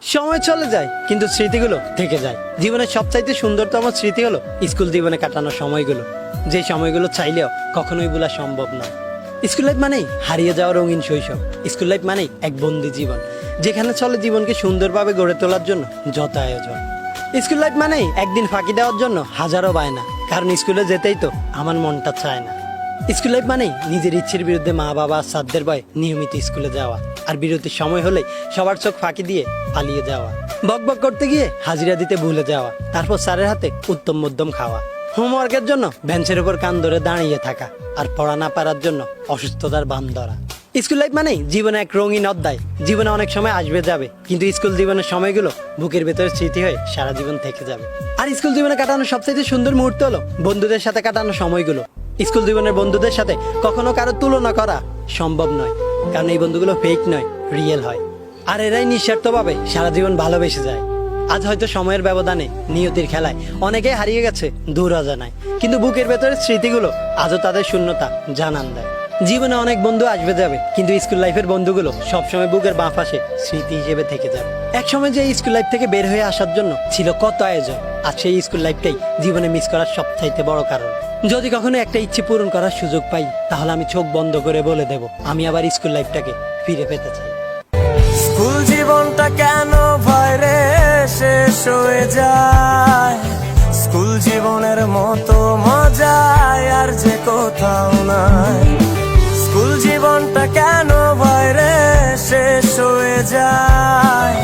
সময় চলে যায় কিন্তু স্মৃতিগুলো থেকে যায়। জীবনের সবচাইতে সুন্দরতম স্মৃতি হলো স্কুল জীবনে কাটানো সময়গুলো, যে সময়গুলো চাইলেও কখনোই ভোলা সম্ভব নয়। স্কুল লাইফ মানেই হারিয়ে যাওয়া রঙিন শৈশব। স্কুল লাইফ মানেই এক বন্দি জীবন, যেখানে চলে জীবনকে সুন্দরভাবে গড়ে তোলার জন্য যত আয়োজন। স্কুল লাইফ মানেই একদিন ফাঁকি দেওয়ার জন্য হাজারো বায়না, কারণ স্কুলে যেতেই তো আমার মনটা চায় না। স্কুল লাইফ মানেই নিজের ইচ্ছের বিরুদ্ধে মা বাবা স্যারদের ভয়ে নিয়মিত স্কুলে যাওয়া, আর বিরতির সময় হলেই সবার চোখ ফাঁকি দিয়ে পালিয়ে যাওয়া, বক বক করতে গিয়ে হাজিরা দিতে ভুলে যাওয়া, তারপর স্যারের হাতে উত্তম মধ্যম খাওয়া, হোমওয়ার্কের জন্য বেঞ্চের উপর কান ধরে দাঁড়িয়ে থাকা, আর পড়া না পারার জন্য অসুস্থতার বাম ধরা। স্কুল লাইফ মানেই জীবনে এক রঙিন অধ্যায়। জীবনে অনেক সময় আসবে যাবে, কিন্তু স্কুল জীবনের সময়গুলো বুকের ভেতরে স্মৃতি হয়ে সারা জীবন থেকে যাবে। আর স্কুল জীবনে কাটানো সবচেয়ে সুন্দর মুহূর্ত হলো বন্ধুদের সাথে কাটানো সময়গুলো। স্কুল জীবনের বন্ধুদের সাথে কখনো কারো তুলনা করা সম্ভব নয়, কারণ এই বন্ধুগুলো ফেক নয়, রিয়েল হয়। আর এরাই নিঃস্বার্থভাবে সারা জীবন ভালোবেসে যায়। আজ হয়তো সময়ের ব্যবধানে, নিয়তির খেলায় অনেকেই হারিয়ে গেছে দূর অজানায়, কিন্তু বুকের ভেতরের স্মৃতিগুলো আজও তাদের শূন্যতা জানান দেয়। জীবনে অনেক বন্ধু আসবে যাবে, কিন্তু স্কুল লাইফের বন্ধুগুলো সবসময় বুকের বাঁ পাশে স্মৃতি হিসেবে থেকে যাবে। একসময় যে স্কুল লাইফ থেকে বের হয়ে আসার জন্য ছিল কত আয়োজন, আর সেই স্কুল লাইফটাই জীবনে মিস করার সবচাইতে বড় কারণ। যদি কখনো একটা ইচ্ছে পূরণ করার সুযোগ পাই, তাহলে আমি চোখ বন্ধ করে বলে দেব, আমি আবার স্কুল লাইফটাকে ফিরে পেতে চাই। স্কুল জীবনটা কেন ভয়রে শেষ হয়ে যায়? স্কুল জীবনের মতো মজা আর যে কোথাও নাই। স্কুল জীবনটা কেন ভয়রে শেষ হয়ে যায়?